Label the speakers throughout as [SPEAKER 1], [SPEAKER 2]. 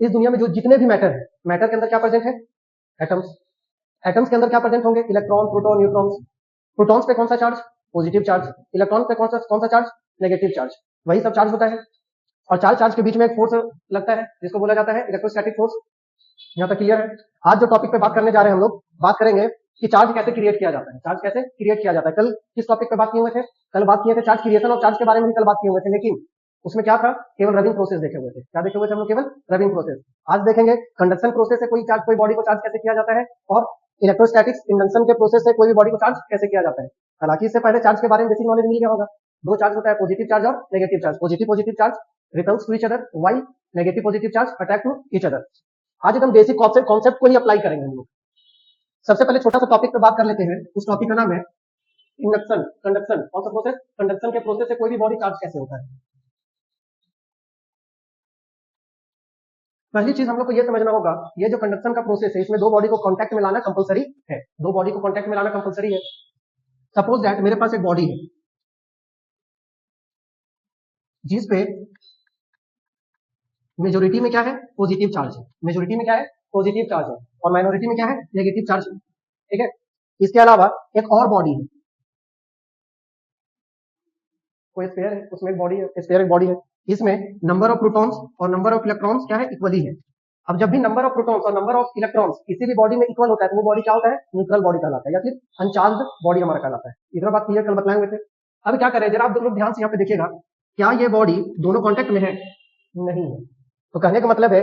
[SPEAKER 1] इस दुनिया में जो जितने भी मैटर है, मैटर के अंदर क्या प्रेजेंट है? एटम्स। एटम्स के अंदर क्या प्रेजेंट होंगे? Electron, proton, neutrons. प्रोटॉन्स पे कौन सा चार्ज? Positive charge. इलेक्ट्रॉन पे कौन सा चार्ज? Negative charge. वही सब चार्ज होता है। और चार चार्ज के बीच में एक फोर्स लगता है जिसको बोला जाता है इलेक्ट्रोस्टैटिक फोर्स। यहाँ तक क्लियर है? आज जो टॉपिक पे बात करने जा रहे हैं हम लोग, बात करेंगे कि चार्ज कैसे क्रिएट किया जाता है। चार्ज कैसे क्रिएट किया जाता है। कल किस टॉपिक पे बात किए हुए थे? कल बात किए थे चार्ज क्रिएशन और चार्ज के बारे में भी कल बात किए हुए थे, लेकिन उसमें क्या था? केवल रबिंग प्रोसेस देखे हुए थे। क्या देखे हुए थे हम लोग? केवल रबिंग प्रोसेस। आज देखेंगे कंडक्शन प्रोसेस से कोई बॉडी को चार्ज कैसे किया जाता है, और इलेक्ट्रोस्टैटिक्स इंडक्शन के प्रोसेस से कोई भी बॉडी को चार्ज कैसे किया जाता है। हालांकि इससे पहले चार्ज के बारे में बेसिक नॉलेज मिल गया होगा। दो चार्ज होता है, पॉजिटिव चार्ज और negative charge. Positive charge repels to each other, why negative positive charge attack to each other. आज एकदम बेसिक कॉन्सेप्ट को ही अप्लाई करेंगे हम लोग। सबसे पहले छोटा सा टॉपिक पे बात कर लेते हैं। उस टॉपिक का नाम है इंडक्शन, कंडक्शन। कौन सा प्रोसेस? कंडक्शन के प्रोसेस से कोई भी बॉडी चार्ज कैसे होता है। पहली चीज हम लोग को यह समझना होगा, ये जो कंडक्शन का प्रोसेस है, इसमें दो बॉडी को कांटेक्ट में लाना कंपलसरी है। दो बॉडी को कांटेक्ट में लाना कंपलसरी है। सपोज दैट मेरे पास एक बॉडी है जिस पे मेजोरिटी में क्या है? पॉजिटिव चार्ज है। मेजोरिटी में क्या है? पॉजिटिव चार्ज है। और माइनॉरिटी में क्या है? नेगेटिव चार्ज है। ठीक है। इसके अलावा एक और बॉडी है, कोई स्फीयर है, उसमें एक बॉडी है, स्फीयर एक बॉडी है। इसमें नंबर ऑफ प्रोटॉन्स और नंबर ऑफ इलेक्ट्रॉन्स क्या है? इक्वली है। अब जब भी नंबर ऑफ प्रोटॉन्स और नंबर ऑफ इलेक्ट्रॉन्स किसी भी बॉडी में इक्वल होता है तो वो बॉडी क्या होता है? न्यूट्रल बॉडी कहलाता है, या फिर अनचार्ज्ड बॉडी हमारा कहलाता है। इतना बात क्लियर कल बताए हुए थे। अब क्या करें, जरा आप लोग ध्यान से यहाँ पे देखिएगा, क्या ये बॉडी दोनों कॉन्टेक्ट में है? नहीं है। तो कहने का मतलब है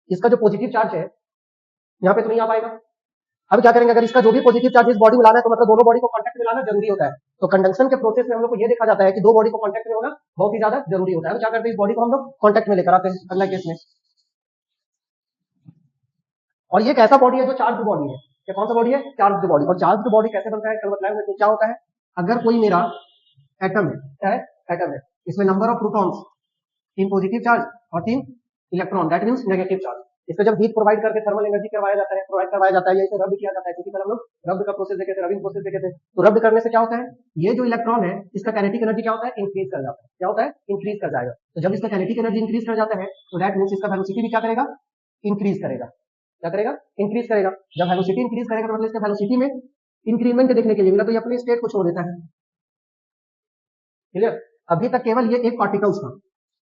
[SPEAKER 1] इसका जो पॉजिटिव चार्ज है यहाँ पे तो नहीं आ पाएगा। अब क्या करेंगे, अगर इसका जो भी पॉजिटिव चार्ज इस बॉडी में लाना है तो मतलब दोनों बॉडी को कांटेक्ट में लाना जरूरी होता है। तो कंडक्शन के प्रोसेस में हम लोग को ये देखा जाता है कि दो बॉडी को कांटेक्ट में होना बहुत ही ज्यादा जरूरी होता है। क्या करते हैं, इस बॉडी को हम लोग कांटेक्ट में लेकर आते हैं अगला केस में। और ये एक ऐसा बॉडी है जो चार्ज बॉडी है। क्या कौन सा बॉडी है? Charge body. और चार्ज बॉडी कैसे बनता है कल बताया हुआ। क्या होता है, अगर कोई मेरा एटम है, क्या है? एटम है, इसमें number of protons 3 positive charge और 3 electron, that means negative charge. इसको जब हीट प्रोवाइड करके थर्मल एनर्जी करवाया जाता है, प्रोवाइड करवाया जाता है, या इसे रब्ड किया जाता है, क्योंकि कल हम लोग रब्ड का प्रोसेस देखे थे, रबिंग प्रोसेस देखे थे। तो रब्ड करने से क्या होता है, ये जो इलेक्ट्रॉन है इसका काइनेटिक एनर्जी क्या होता है? इंक्रीज कर जाता है। क्या होता है? इंक्रीज कर जाएगा। तो जब इसका काइनेटिक एनर्जी इंक्रीज कर जाता है तो दैट मींस इसका वेलोसिटी भी क्या करेगा? इंक्रीज करेगा। क्या करेगा? इंक्रीज करेगा। जब वेलोसिटी इंक्रीज करेगा तो मतलब इसका वेलोसिटी में इंक्रीमेंट देखने के लिए मिला, तो ये अपने स्टेट को छोड़ देता है। क्लियर? अभी तक केवल ये एक पार्टिकल्स था,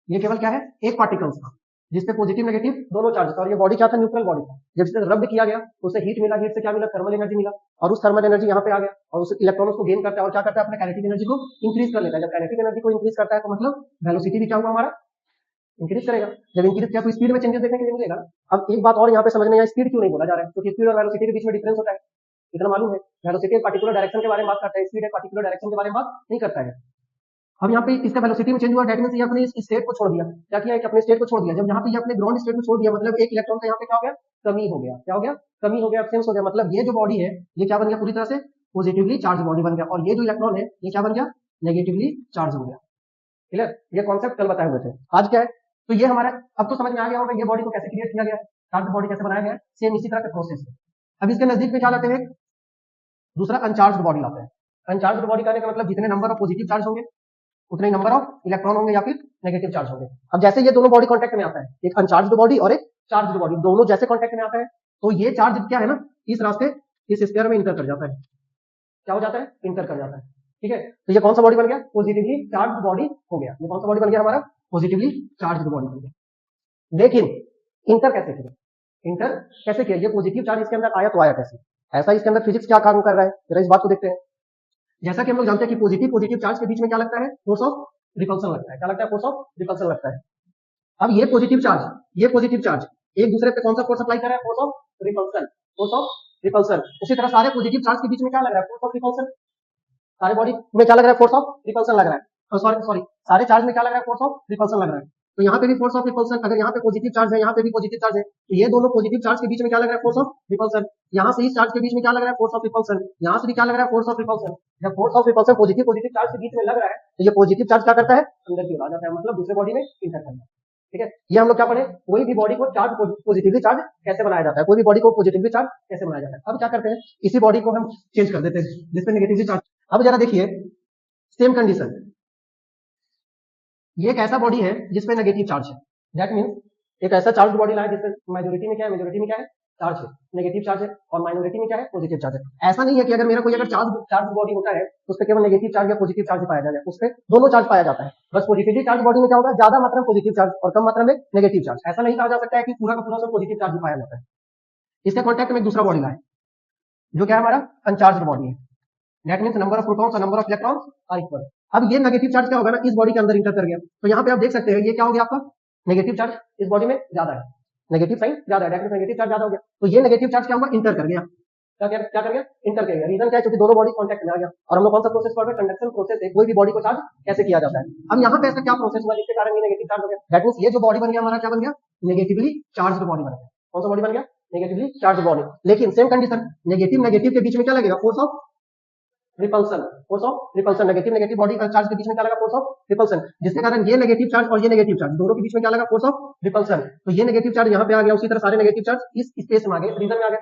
[SPEAKER 1] ये केवल क्या है? एक पार्टिकल्स था जिसपे पॉजिटिव नेगेटिव दोनों चार्ज था। और ये बॉडी क्या था? न्यूट्रल बॉडी था। जब इसे रब्ड किया गया तो उसे हीट मिला, हीट से क्या मिला? थर्मल एनर्जी मिला। और उस थर्मल एनर्जी यहाँ पे आ गया और उस इलेक्ट्रॉन उसको गेन करता है और क्या करता है? अपने काइनेटिक एनर्जी को इंक्रीज कर लेता है। जब काइनेटिक एनर्जी को इंक्रीज करता है तो मतलब वेलोसिटी भी क्या हुआ हमारा? इंक्रीज करेगा। जब इंक्रीज किया तो स्पीड में चेंजेस देखने के लिए मिलेगा। अब एक बात और यहाँ पे समझना है, स्पीड क्यों नहीं बोला जा रहा है? क्योंकि स्पीड और वेलोसिटी के बीच में डिफरेंस होता है, इतना मालूम है। वेलोसिटी एक पर्टिकुलर डायरेक्शन के बारे में बात करता है, स्पीड एक पर्टिकुलर डायरेक्शन के बारे में बात नहीं करता है। अब यहाँ पे इसका वेलोसिटी में चेंज हुआ, दैट मींस ये अपने इस स्टेट को छोड़ दिया। क्या किया? कि अपने स्टेट को छोड़ दिया। जब यहाँ पे ये अपने ग्राउंड स्टेट को छोड़ दिया मतलब एक इलेक्ट्रॉन का यहाँ पे क्या हो गया? कमी हो गया। क्या हो गया? कमी हो गया, एब्सेंस हो गया। मतलब ये जो बॉडी है ये क्या बन गया? पूरी तरह से पॉजिटिवली चार्ज बॉडी बन गया। और ये जो इलेक्ट्रॉन है ये क्या बन गया? नेगेटिवली चार्ज हो गया। क्लियर? ये कॉन्सेप्ट कल बताए हुए थे। आज क्या है, तो ये हमारा अब तो समझ में आ गया होगा ये बॉडी को कैसे क्रिएट किया गया है, चार्ज बॉडी कैसे बनाया गया है। सेम इसी तरह का प्रोसेस है। अब इसके नजदीक में क्या लाते हैं? दूसरा अनचार्ज बॉडी लाते हैं। अनचार्ज बॉडी कहने का मतलब जितने नंबर ऑफ पॉजिटिव चार्ज होंगे उतने नंबर ऑफ इलेक्ट्रॉन होंगे या फिर नेगेटिव चार्ज होंगे। अब जैसे ये दोनों बॉडी कांटेक्ट में आता है, एक अनचार्ज बॉडी और एक चार्ज बॉडी, दोनों जैसे कांटेक्ट में आता है तो ये चार्ज क्या है ना, इस रास्ते इस स्फीयर में इंटर कर जाता है। क्या हो जाता है? इंटर कर जाता है। ठीक है, तो ये कौन सा बॉडी बन गया? पॉजिटिवली चार्ज बॉडी हो गया। ये कौन सा बॉडी बन गया हमारा? पॉजिटिवली चार्ज बॉडी बन गया। लेकिन इंटर कैसे किया? इंटर कैसे किया? ये पॉजिटिव चार्ज इसके अंदर आया तो आया कैसे? ऐसा इसके अंदर फिजिक्स क्या काम कर रहा है, जरा इस बात को देखते हैं। जैसा कि हम लोग जानते हैं कि पॉजिटिव चार्ज के बीच में क्या लगता है? फोर्स ऑफ रिपल्सन लगता है। क्या लगता है? फोर्स ऑफ रिपल्सन लगता है। अब ये पॉजिटिव चार्ज एक दूसरे पे कौन सा फोर्स अप्लाई कर रहा है? Force of repulsion. Force of repulsion. उसी तरह सारे पॉजिटिव चार्ज के बीच में क्या लग रहा है? Force of repulsion. सारे बॉडी में क्या लग रहा है? फोर्स ऑफ रिपल्सन लग रहा है। सॉरी, सारे चार्ज में क्या लग रहा है? फोर्स ऑफ रिपल्सन लग रहा है। तो यहाँ पे भी फोर्स ऑफ रिपल्सन, अगर यहाँ पे पॉजिटिव चार्ज है यहाँ पे भी पॉजिटिव चार्ज है तो ये दोनों पॉजिटिव चार्ज के बीच में क्या लग रहा है? Force of repulsion. यहाँ से इस चार्ज के बीच में क्या लग रहा है? Force of repulsion. यहाँ से भी क्या लग रहा है? Force of repulsion. जब force of repulsion positive charge के बीच में लग रहा है तो ये पॉजिटिव चार्ज क्या करता है? अंदर की ओर आ जाता है, मतलब दूसरे बॉडी में इंटर करता है। ठीक है, ये हम लोग क्या पढ़े? कोई भी बॉडी को चार्ज पॉजिटिवली चार्ज कैसे बनाया जाता है, कोई भी बॉडी को पॉजिटिवली चार्ज कैसे बनाया जाता है। अब क्या करते हैं, इसी बॉडी को हम चेंज कर देते हैं जिसपे नेगेटिवली चार्ज। अब जरा देखिए सेम कंडीशन, ये एक ऐसा बॉडी है जिसपे नेगेटिव चार्ज है, दैट मींस एक ऐसा चार्ज बॉडी लाए जिससे मेजोरिटी में क्या है, मेजोरिटी में क्या है, चार्ज है, नेगेटिव चार्ज है, और माइनॉरिटी में क्या है, पॉजिटिव चार्ज है। ऐसा नहीं है कि अगर मेरा कोई अगर चार्ज चार्ज बॉडी होता है तो उस पर केवल नेगेटिव चार्ज या पॉजिटिव चार्ज पाया जाएगा, उस पर दोनों चार्ज पाया जाता है। बस पॉजिटिवली चार्ज बॉडी में क्या होगा, ज्यादा मात्रा में पॉजिटिव चार्ज और कम मात्रा में नेगेटिव चार्ज। ऐसा नहीं कहा जा सकता है कि पूरा का पूरा सब पॉजिटिव चार्ज पाया जाता है। इसके कॉन्टैक्ट में एक दूसरा बॉडी लाए जो क्या है, हमारा अनचार्ज बॉडी है। That means number of protons और number of electrons are equal. अब ये नेगेटिव चार्ज क्या होगा ना, इस बॉडी के अंदर इंटर कर गया, तो यहाँ पे आप देख सकते हैं ये क्या हो गया, आपका नेगेटिव चार्ज इस बॉडी में ज्यादा है, नेगेटिव साइन ज्यादा है, दैट मींस नेगेटिव चार्ज ज्यादा हो गया। तो ये नेगेटिव चार्ज क्या होगा, इंटर कर गया, क्या कर गया, इंटर कर गया। रीजन क्या है, क्योंकि दोनों बॉडी कांटेक्ट में आ गया। और हम लोग कौन सा प्रोसेस पढ़ रहे हैं, कंडक्शन प्रोसेस है। कोई भी बॉडी को चार्ज कैसे किया जाता है। अब यहाँ पे ऐसा क्या प्रोसेस हुआ जिसके कारण ये नेगेटिव चार्ज हो गया, दैट मींस ये जो बॉडी बन गया हमारा, क्या बन गया, नेगेटिवली चार्ज्ड बॉडी बन गया। कौन सा बॉडी बन गया, नेगेटिवली चार्ज बॉडी। लेकिन सेम कंडीशन, नेगेटिव नेगेटिव के बीच में क्या लगेगा, force of repulsion, force of repulsion. Negative negative body charge के बीच में क्या लगा, फोर्स ऑफ रिपल्सन, जिसके कारण ये नेगेटिव चार्ज और ये नेगेटिव चार्ज दोनों के बीच में क्या लगा, फोर्स ऑफ रिपल्सन। तो ये नेगेटिव चार्ज यहाँ पे आ गया, उसी तरह सारे नेगेटिव चार्ज इस स्पेस में आ गए, रीजन में आ गए,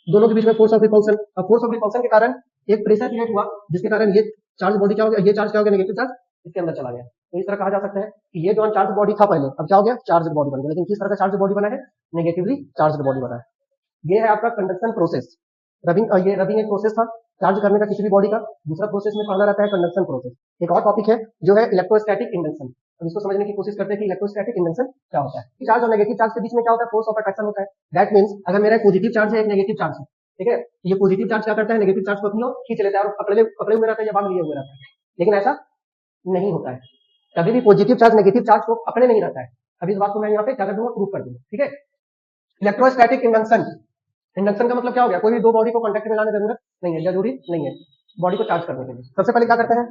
[SPEAKER 1] दोनों के बीच में फोर्स ऑफ रिपल्सन। और फोर्स ऑफ रिपल्सन के कारण एक प्रेशर क्रिएट हुआ, जिसके कारण ये चार्ज बॉडी क्या हो गया, ये चार्ज क्या हो गया, नेगेटिव चार्ज इसके अंदर चला गया। तो इस तरह कहा जा सकता है कि ये जो अनचार्ज बॉडी था पहले, अब क्या हो गया, चार्ज बॉडी बन गया। लेकिन किस तरह का चार्ज बॉडी बना है, नेगेटिवली चार्ज बॉडी बना है। ये है आपका कंडक्शन प्रोसेस। रबिंग, ये रबिंग एक प्रोसेस था चार्ज करने का किसी भी बॉडी का। दूसरा प्रोसेस में पढ़ना रहता है कंडक्शन प्रोसेस। एक और टॉपिक है जो है इलेक्ट्रोस्टैटिक इंडक्शन। अब इसको समझने की कोशिश करते हैं कि इलेक्ट्रोस्टैटिक इंडक्शन क्या होता है। चार्ज और नेगेटिव चार्ज के बीच में क्या होता है, फोर्स ऑफ अट्रैक्शन होता है। दैट मींस अगर मेरा एक पॉजिटिव चार्ज है, एक नेगेटिव चार्ज है, ठीक है, ये पॉजिटिव चार्ज क्या करता है, नेगेटिव चार्ज को अपनी ओर खींच लेता है और पकड़े हुए रहता है या बांध लिए हुए रहता है। लेकिन ऐसा नहीं होता है, कभी भी पॉजिटिव चार्ज नेगेटिव चार्ज को पकड़े नहीं रहता है। अभी इस बात को मैं यहाँ पे क्या कर दूंगा, प्रूफ कर दूंगा, ठीक है। इलेक्ट्रोस्टैटिक इंडक्शन, इंडक्शन का मतलब क्या हो गया, कोई भी दो बॉडी को कांटेक्ट में लाने की जरूरत नहीं है, जरूरी नहीं है बॉडी को चार्ज करने के लिए। सबसे पहले क्या करते हैं,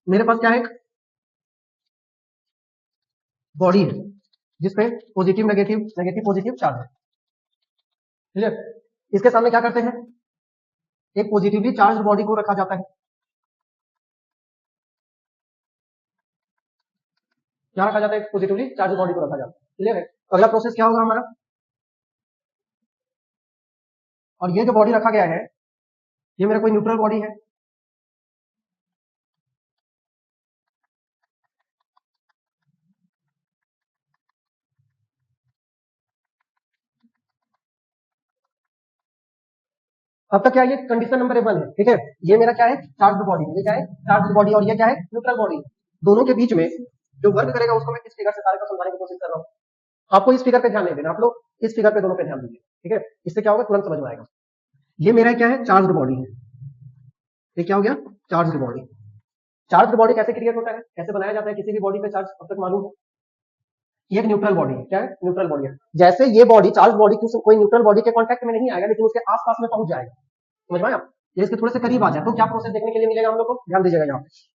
[SPEAKER 1] मेरे पास क्या है, बॉडी है जिसपे positive negative negative positive charge है, ठीक है। इसके सामने क्या करते हैं, एक पॉजिटिवली चार्ज बॉडी को रखा जाता है। क्या रखा जाता है, पॉजिटिवली चार्ज बॉडी को रखा जाता है, क्लियर है। अगला प्रोसेस क्या होगा हमारा, और ये जो बॉडी रखा गया है ये मेरा कोई न्यूट्रल बॉडी है, अब तक क्या ये कंडीशन नंबर 1 है, ठीक है। ये मेरा क्या है, चार्ज बॉडी, ये क्या है, चार्ज बॉडी, और ये क्या है, न्यूट्रल बॉडी। दोनों के बीच में जो वर्क करेगा उसको मैं इस फिगर से सारे को समझाने की कोशिश कर रहा हूँ। आपको इस फिगर पे ध्यान नहीं देना, आप लोग इस फिगर पे दोनों पे ध्यान दीजिए, ठीक है। इससे क्या होगा, तुरंत समझ में आएगा। ये मेरा क्या है, चार्ज बॉडी है, ये क्या हो गया, चार्ज बॉडी। चार्ज बॉडी कैसे क्रिएट होता है, कैसे बनाया जाता है, किसी भी बॉडी पे चार्ज अब तक मालूम है। ये एक न्यूट्रल बॉडी है, क्या है, न्यूट्रल बॉडी है। जैसे ये बॉडी चार्ज बॉडी कोई न्यूट्रल बॉडी के कांटेक्ट में नहीं आएगा, लेकिन उसके आसपास में पहुंच जाएगा, समझ में आया। ये इसके थोड़े से करीब आ जाए तो क्या प्रोसेस देखने के लिए मिलेगा हम लोग को, ध्यान दीजिएगा यहाँ पे।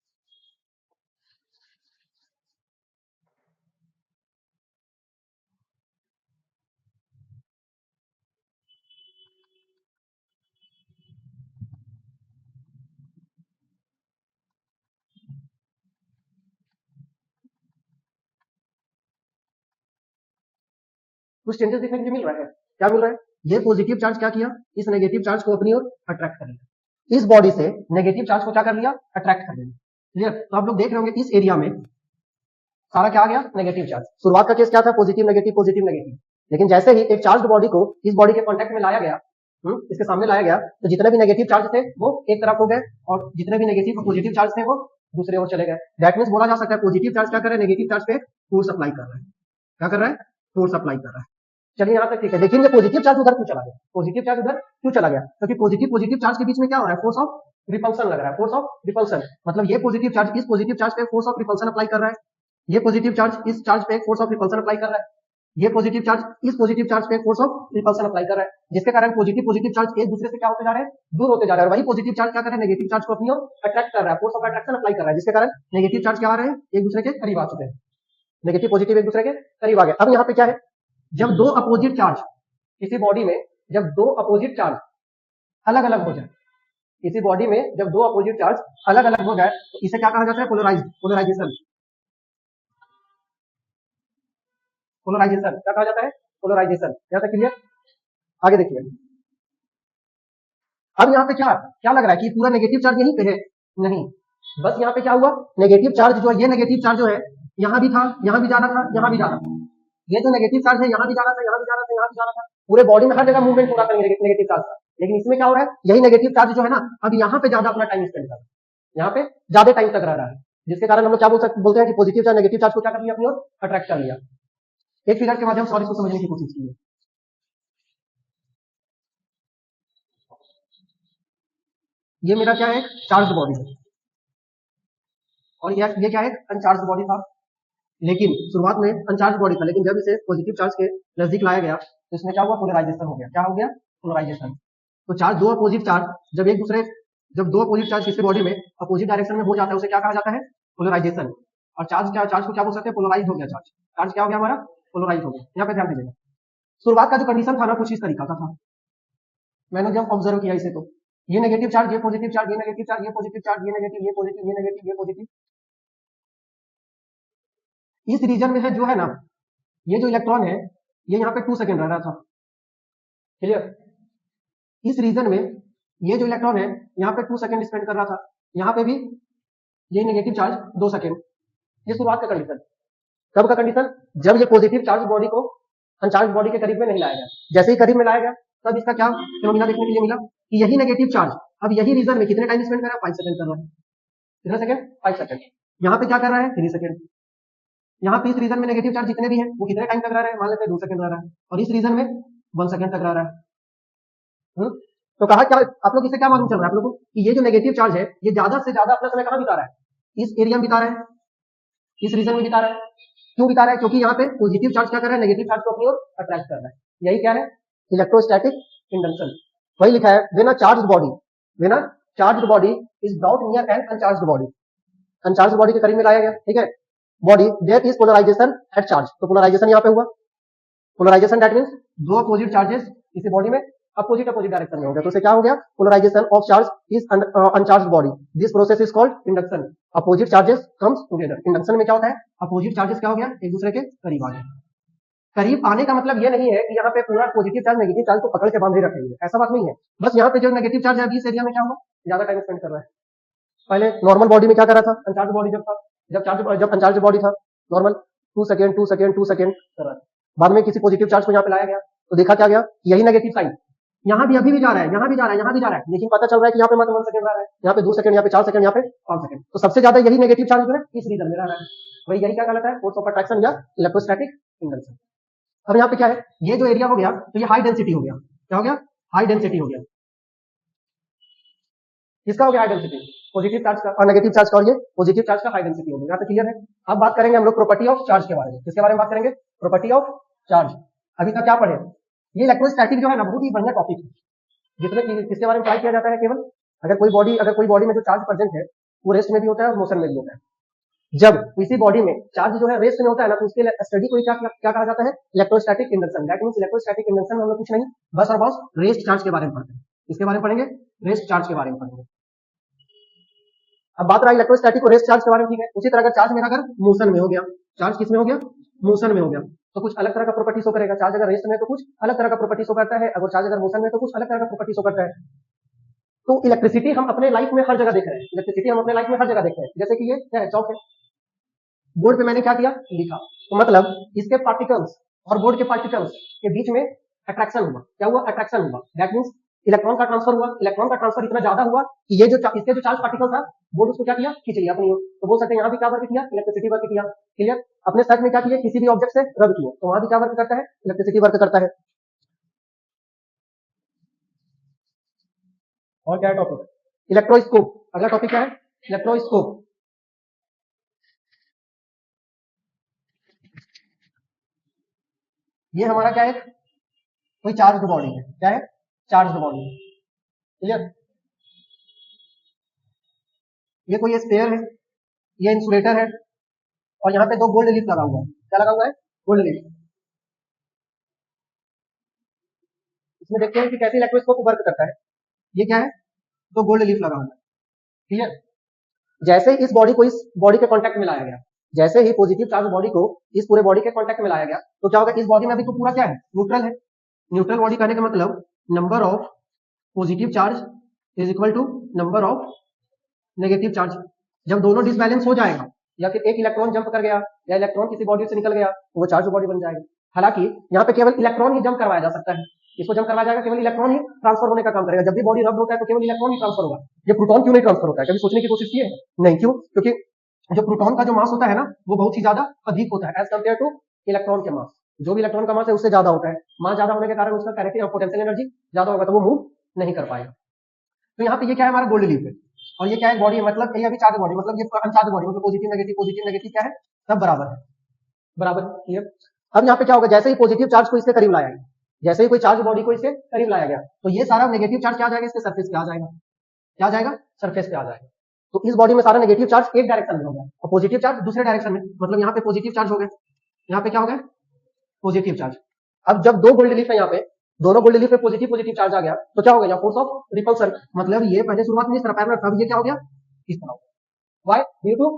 [SPEAKER 1] कुछ चेंजेस देखने के लिए मिल रहा है, क्या मिल रहा है, ये पॉजिटिव चार्ज क्या किया, इस नेगेटिव चार्ज को अपनी ओर अट्रैक्ट कर लिया, इस बॉडी से नेगेटिव चार्ज को क्या कर लिया, अट्रैक्ट कर लिया, क्लियर। तो आप लोग देख रहे होंगे इस एरिया में सारा क्या आ गया, नेगेटिव चार्ज। शुरुआत का केस क्या था, पॉजिटिव नेगेटिव पॉजिटिव नेगेटिव। लेकिन जैसे ही एक चार्ज बॉडी को इस बॉडी के कांटेक्ट में लाया गया, इसके सामने लाया गया, तो जितने भी नेगेटिव चार्ज थे वो एक तरफ हो गए और जितने भी नेगेटिव पॉजिटिव चार्ज थे वो दूसरे ओर चले गए। दैट मींस बोला जा सकता है पॉजिटिव चार्ज क्या कर रहा है, नेगेटिव चार्ज पे फोर्स अप्लाई कर रहा है, क्या कर रहा है, फोर्स अप्लाई कर रहा है। चलिए यहाँ तक ठीक है। देखिए पॉजिटिव चार्ज उधर क्यों चला गया, पॉजिटिव चार्ज उधर क्यों चला गया, क्योंकि पॉजिटिव चार्ज के बीच में क्या हो रहा है, फोर्स ऑफ रिपल्सन लग रहा है, फोर्स ऑफ रिपल्सन। मतलब ये पॉजिटिव चार्ज इस पॉजिटिव चार्ज पे फोर्स ऑफ रिपल्सन अप्लाई कर रहा है, ये पॉजिटिव चार्ज इस चार्ज पे फोर्स ऑफ रिपल्सन अप्लाई कर रहा है, ये पॉजिटिव चार्ज इस पॉजिटिव चार्ज पे फोर्स ऑफ रिपल्सन अप्लाई कर रहा है, जिसके कारण पॉजिटिव चार्ज एक दूसरे से क्या होते जा रहे हैं, दूर होते जा रहे हैं। और वही पॉजिटिव चार्ज क्या कर रहा है, नेगेटिव चार्ज को अपनी ओर अट्रैक्ट कर रहा है, फोर्स ऑफ अट्रैक्शन अप्लाई कर रहा है, जिसके कारण नेगेटिव चार्ज क्या आ रहे हैं, एक दूसरे के करीब आ चुके हैं, नेगेटिव पॉजिटिव एक दूसरे के करीब आ गए। अब यहाँ पे क्या है, जब दो अपोजिट चार्ज किसी बॉडी में, जब दो अपोजिट चार्ज अलग अलग हो जाए, किसी बॉडी में जब दो अपोजिट चार्ज अलग अलग हो जाए तो इसे क्या कहा जाता है, पोलराइजेशन। क्या कहा जाता है, पोलराइजेशन। यहां तक क्लियर, आगे देखिए। अब यहाँ पे क्या क्या लग रहा है कि पूरा नेगेटिव चार्ज यहीं पे है, नहीं, बस यहाँ पे क्या हुआ, नेगेटिव चार्ज जो है, ये नेगेटिव चार्ज जो है यहाँ भी था, यहाँ भी जाना था, यहाँ भी जाना था, ये जो नेगेटिव चार्ज है यहाँ भी जा रहा था, यहाँ भी जा रहा था, यहाँ भी जा रहा था, पूरे बॉडी में हर जगह मूवमेंट हो रहा था नेगेटिव चार्ज का। लेकिन इसमें क्या हो रहा है, यही नेगेटिव चार्ज जो है ना, अब यहाँ पे ज्यादा अपना टाइम स्पेंड कर रहा है, यहाँ पे ज्यादा टाइम तक रह रहा है, जिसके कारण हम लोग क्या बोलते हैं कि पॉजिटिव चार्ज नेगेटिव चार्ज को क्या कर लिया, अपनी ओर अट्रैक्ट कर लिया। एक फिगर के माध्यम से और इसको समझने की कोशिश कीजिए। ये मेरा क्या है, चार्ज बॉडी है, और ये क्या है, अनचार्ज बॉडी था। लेकिन शुरुआत में अनचार्ज बॉडी था, लेकिन जब इसे पॉजिटिव चार्ज के नजदीक लाया गया तो इसमें क्या हुआ, पोलराइजेशन हो गया। क्या हो गया, पोलराइजेशन। तो चार्ज, दो अपोजिट चार्ज जब दो अपोजिट चार्ज किसी बॉडी में अपोजिट डायरेक्शन में हो जाता है, उसे क्या कहा जाता है, पोलराइजेशन। और चार्ज को क्या बोल सकते हैं, पोलराइज हो गया चार्ज। चार्ज क्या हो गया हमारा, पोलराइज हो गया। यहाँ पे ध्यान दीजिएगा, शुरुआत का जो कंडीशन था ना, कुछ इस तरीका का था। मैंने जब ऑब्जर्व किया इसे, तो ये नेगेटिव चार्ज, ये पॉजिटिव चार्ज, ये नेगेटिव चार्ज, ये पॉजिटिव चार्ज, ये नेगेटिव, ये पॉजिटिव, ये नेगेटिव, ये पॉजिटिव। इस रीजन में है जो है ना, ये जो इलेक्ट्रॉन है, ये यहाँ पे 2 सेकंड रह रहा था। क्लियर। इस रीजन में ये जो इलेक्ट्रॉन है यहाँ पे 2 सेकंड स्पेंड कर रहा था, यहाँ पे भी ये नेगेटिव चार्ज 2 सेकंड। ये शुरुआत का कंडीशन। कब का कंडीशन, जब ये पॉजिटिव चार्ज बॉडी को अनचार्ज बॉडी के करीब में नहीं लाया गया। जैसे ही करीब में लाया गया तब इसका क्या फिनोमिना देखने के लिए मिला कि यही नेगेटिव चार्ज अब यही रीजन में कितने टाइम स्पेंड कर रहा है, 5 सेकंड कर रहा है। कितना सेकंड, 5 सेकंड। यहाँ पे क्या कर रहा है, 3 सेकंड। यहाँ पे इस रीजन में नेगेटिव चार्ज जितने भी हैं वो कितने टाइम तक रह रहे हैं, मान लेते हैं 2 सेकंड रह रहा है, और इस रीजन में 1 सेकंड तक रह रहा है। तो कहा क्या, आप लोग इससे क्या मालूम चल रहा है आप लोगों को कि ये जो नेगेटिव चार्ज है ये ज्यादा से ज्यादा अपना समय कहाँ बिता रहा है, इस एरिया में बिता रहा है, इस रीजन में बिता रहा है। क्यों बिता रहा है, क्योंकि यहाँ पे पॉजिटिव चार्ज क्या कर रहा है, नेगेटिव चार्ज को अपनी ओर अट्रैक्ट कर रहा है। यही क्या है, इलेक्ट्रोस्टैटिक इंडक्शन। वही लिखा है, when a charged body is brought near an uncharged body. Uncharged body के करीब में लाया गया, ठीक है, body there is polarization at charge. तो पोलराइजेशन यहाँ पे हुआ। पोलराइजेशन दैट मींस दो अपोजिट चार्जेस किसी बॉडी में अपोजिट डायरेक्शन में हो गया, तो उसे क्या हो गया, polarization of charge is uncharged body. This process is called induction. Opposite charges comes together. Induction में क्या होता है, अपोजिट चार्जेस क्या हो गया, एक दूसरे के करीब आ गए। करीब आने का मतलब ये नहीं है कि यहाँ पे पूरा पॉजिटिव चार्ज नेगेटिव चार्ज को पकड़ के बांधे रखेंगे, ऐसा बात नहीं है। बस यहाँ पे जो नेगेटिव चार्ज है इस एरिया में क्या हुआ, ज्यादा टाइम स्पेंड कर रहा है। पहले नॉर्मल बॉडी में क्या कर रहा था, अनचार्ज बॉडी जब था, जब अनचार्ज बॉडी था नॉर्मल 2 सेकंड 2 सेकंड 2 सेकंड कर रहा है। बाद में किसी पॉजिटिव चार्ज को यहाँ पे लाया गया तो देखा क्या गया, यही नेगेटिव साइन यहाँ भी अभी भी जा रहा है, यहाँ भी जा रहा है, यहाँ भी जा रहा है, लेकिन पता चल रहा है कि यहाँ पे मतलब 1 सेकंड रह रहा है, यहाँ पे 2 सेकंड, यहाँ पे 4 सेकंड, यहाँ पे 5 सेकंड। तो सबसे ज्यादा यही नेगेटिव चार्ज जो है इस रीजन में रह रहा है। वही यही क्या कहलाता है, फोर्स ऑफ अट्रैक्शन या इलेक्ट्रोस्टैटिक इंडक्शन। अब यहाँ पे क्या है, ये जो एरिया हो गया तो ये हाई डेंसिटी हो गया। क्या हो गया, हाई डेंसिटी हो गया। किसका हो गया हाई डेंसिटी, पॉजिटिव चार्ज का और नेगेटिव चार्ज का, और ये पॉजिटिव चार्ज का हाई डेंसिटी हो गया। यहाँ पे क्लियर है। अब बात करेंगे हम लोग प्रॉपर्टी ऑफ चार्ज के बारे में। किसके बारे में बात करेंगे, प्रॉपर्टी ऑफ चार्ज। अभी तक क्या पढ़े, ये इलेक्ट्रोस्टैटिक जो है ना बहुत ही बढ़िया टॉपिक है, जिसमें किसके बारे में ट्राई किया जाता है, केवल अगर कोई बॉडी में जो चार्ज प्रेजेंट है वो रेस्ट में भी होता है और मोशन में भी होता है। जब किसी बॉडी में चार्ज जो है रेस्ट में होता है ना, तो उसके स्टडी को क्या कहा जाता है, electrostatic induction. That means electrostatic induction में हम लोग कुछ नहीं बस और बस रेस्ट चार्ज के बारे में पढ़ते हैं। इसके बारे में पढ़ेंगे, रेस्ट चार्ज के बारे में पढ़ेंगे। अब बात रहा इलेक्ट्रोस्टैटिक और रेस्ट चार्ज के बारे में, ठीक है। उसी तरह अगर चार्ज मेरा अगर मोशन में हो गया, चार्ज किस में हो गया, मोशन में हो गया, तो कुछ अलग तरह का प्रॉपर्टी शो करेगा। चार्ज अगर रेस्ट में तो कुछ अलग तरह का प्रॉपर्टी शो करता है, अगर चार्ज अगर मोशन में तो कुछ अलग तरह का प्रॉपर्टी शो करता है। तो इलेक्ट्रिसिटी हम अपने लाइफ में हर जगह देख रहे हैं, इलेक्ट्रिसिटी हम अपने लाइफ में हर जगह देख रहे हैं। जैसे कि ये क्या है, चौक है, बोर्ड पे मैंने क्या किया, लिखा, तो मतलब इसके पार्टिकल्स और बोर्ड के पार्टिकल्स के बीच में अट्रैक्शन हुआ। क्या हुआ, अट्रैक्शन हुआ। दैट मींस इलेक्ट्रॉन का ट्रांसफर हुआ। इलेक्ट्रॉन का ट्रांसफर इतना ज्यादा हुआ कि ये जो इसके जो चार्ज पार्टिकल था बोर्ड उसको क्या किया, खींच लिया अपनी ओर। तो बोल सकते हैं यहाँ भी क्या वर्क किया, इलेक्ट्रिसिटी वर्क किया। क्लियर। अपने सर्च में क्या किया, किसी भी ऑब्जेक्ट से रब किया, तो वहां भी क्या वर्क करता है, इलेक्ट्रिसिटी वर्क करता है। और क्या है टॉपिक, इलेक्ट्रोस्कोप। अगला टॉपिक क्या है, इलेक्ट्रोस्कोप। ये हमारा क्या है, कोई चार्ज बॉडी है। क्या है, चार्ज बॉडी। क्लियर। ये कोई स्फीयर है, ये इंसुलेटर है, और यहाँ पे 2 गोल्ड लीफ लगा हुआ है। क्या लगा हुआ है, गोल्ड लीफ। इसमें देखते हैं कि कैसे इलेक्ट्रोस्कोप वर्क करता है। ये क्या है, 2 गोल्ड लीफ लगा हुआ है। क्लियर। जैसे इस बॉडी को इस बॉडी के कांटेक्ट में लाया गया, जैसे ही पॉजिटिव चार्ज बॉडी को इस पूरे बॉडी के कांटेक्ट में लाया गया, तो क्या होगा, इस बॉडी में अभी तो पूरा क्या है, न्यूट्रल है। न्यूट्रल बॉडी कहने का मतलब number of positive charge is equal to number of negative charge. जब दोनों डिसबैलेंस हो जाएगा, या फिर एक इलेक्ट्रॉन जंप कर गया या इलेक्ट्रॉन किसी बॉडी से निकल गया, तो वो चार्ज बॉडी बन जाएगा। हालांकि यहाँ पे केवल इलेक्ट्रॉन ही जंप करवाया जा सकता है, इसको जंप करवाया जाएगा, केवल इलेक्ट्रॉन ही ट्रांसफर होने का काम करेगा। जब भी बॉडी रब होता है तो केवल इलेक्ट्रॉन ही ट्रांसफर होगा, ये प्रोटॉन क्यों नहीं ट्रांसफर होता है, कभी सोचने की कोशिश की है? नहीं, क्यों? क्योंकि जो प्रोटॉन का जो मास होता है ना, वो बहुत ही ज्यादा अधिक होता है एज कम्पेयर टू इलेक्ट्रॉन के मास। जो भी इलेक्ट्रॉन का मास है उससे ज्यादा होता है, मास ज्यादा होने के कारण उसका कैरेक्टर पोटेंशियल एनर्जी ज्यादा होगा, तो वो मूव नहीं कर पाएगा। तो यहाँ पे ये क्या है, हमारा गोल्ड लीफ है, और ये क्या है, बॉडी है, मतलब ये अभी चार्ज बॉडी, मतलब ये अनचार्ज बॉडी, मतलब पॉजिटिव नेगेटिव क्या है, सब बराबर है, बराबर। क्लियर? अब यहाँ पे क्या होगा, जैसे ही पॉजिटिव चार्ज को इसके करीब लाया गया, जैसे ही कोई चार्ज बॉडी को इसके करीब लाया गया, तो ये सारा नेगेटिव चार्ज क्या आ जाएगा, इसके सरफेस पे आ जाएगा, क्या आ जाएगा, सरफेस पे आ जाएगा। तो इस बॉडी में सारा नेगेटिव चार्ज एक डायरेक्शन में हो गया और पॉजिटिव चार्ज दूसरे डायरेक्शन में, मतलब यहाँ पे पॉजिटिव चार्ज हो गए, यहाँ पे क्या हो गया, पॉजिटिव चार्ज। अब जब दो गोल्ड लीफ है यहाँ पे, दोनों गोल्ड लीफ पे पॉजिटिव पॉजिटिव चार्ज आ गया, तो क्या हो गया, फोर्स ऑफ रिपल्सन, मतलब ये पहले शुरुआत में इस तरह पैरेलल था, अब ये क्या हो गया, इस तरह। Why? Due to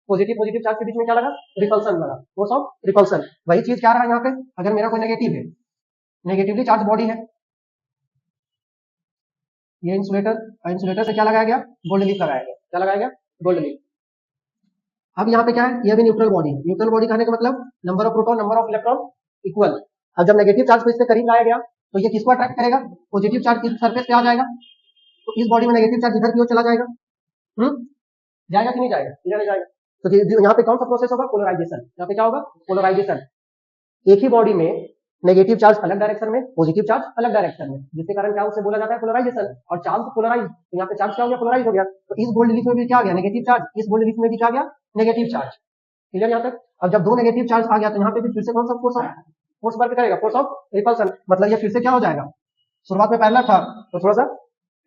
[SPEAKER 1] positive positive charge के बीच में क्या लगा, रिपल्सन लगा, फोर्स ऑफ रिपल्सन। वही चीज क्या रहा यहाँ पे, अगर मेरा कोई नेगेटिव है, नेगेटिवली चार्ज बॉडी है, ये इंसुलेटर, इंसुलेटर से क्या लगाया गया, गोल्ड लीफ लगाया गया, क्या लगाया गया, गोल्ड लीफ। अब यहाँ पे क्या है, ये भी न्यूट्रल बॉडी, न्यूट्रल बॉडी कहने का मतलब number of proton number of electron equal. अब जब नेगेटिव चार्ज को इससे करीब लाया गया, तो ये किसको अट्रैक्ट करेगा, पॉजिटिव चार्ज इस सरफेस पे आ जाएगा, तो इस बॉडी में नेगेटिव चार्ज इधर की ओर चला जाएगा, जाएगा कि नहीं जाएगा, इधर नहीं जाएगा। तो यहाँ पे कौन सा प्रोसेस होगा, पोलराइजेशन। यहाँ पे क्या होगा, पोलराइजेशन। एक ही बॉडी में नेगेटिव चार्ज अलग डायरेक्शन में, पॉजिटिव चार्ज अलग डायरेक्शन में, जिसके कारण क्या उसे बोला जाता है, पोलराइजेशन। और चार्ज पोलराइज, तो यहाँ पे चार्ज क्या हो गया, पोलराइज हो गया। तो इस गोल्ड लीफ में भी क्या आ गया, नेगेटिव चार्ज, इस गोल्ड लीफ में भी क्या आ गया, नेगेटिव चार्ज। क्लियर यहाँ तक? अब जब दो नेगेटिव चार्ज आ गया, तो यहाँ पे भी फिर से कौन सा फोर्स है, फोर्स वर्क करेगा, फोर्स ऑफ रिपल्सन। मतलब ये फिर से क्या हो जाएगा, शुरुआत में पैरेलल था तो थोड़ा सा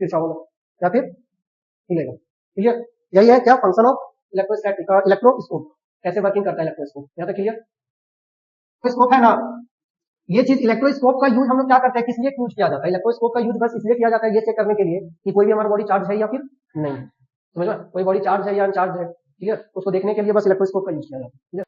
[SPEAKER 1] फिर होगा या फिर हिलेगा। क्लियर? यही है क्या फंक्शन ऑफ इलेक्ट्रोस्टैटिक, इलेक्ट्रोस्कोप, कैसे वर्किंग करता है इलेक्ट्रोस्कोप। यहाँ तक क्लियर? स्कोप है ना, ये चीज इलेक्ट्रोस्कोप का यूज हम लोग क्या करते हैं, किस लिए यूज किया जाता है, इलेक्ट्रोस्कोप का यूज बस इसलिए किया जाता है ये चेक करने के लिए कि कोई भी हमारा बॉडी चार्ज है या फिर नहीं, समझ में, कोई बॉडी चार्ज है या अनचार्ज है, क्लियर, उसको देखने के लिए बस इलेक्ट्रोस्कोप का यूज किया जाता है।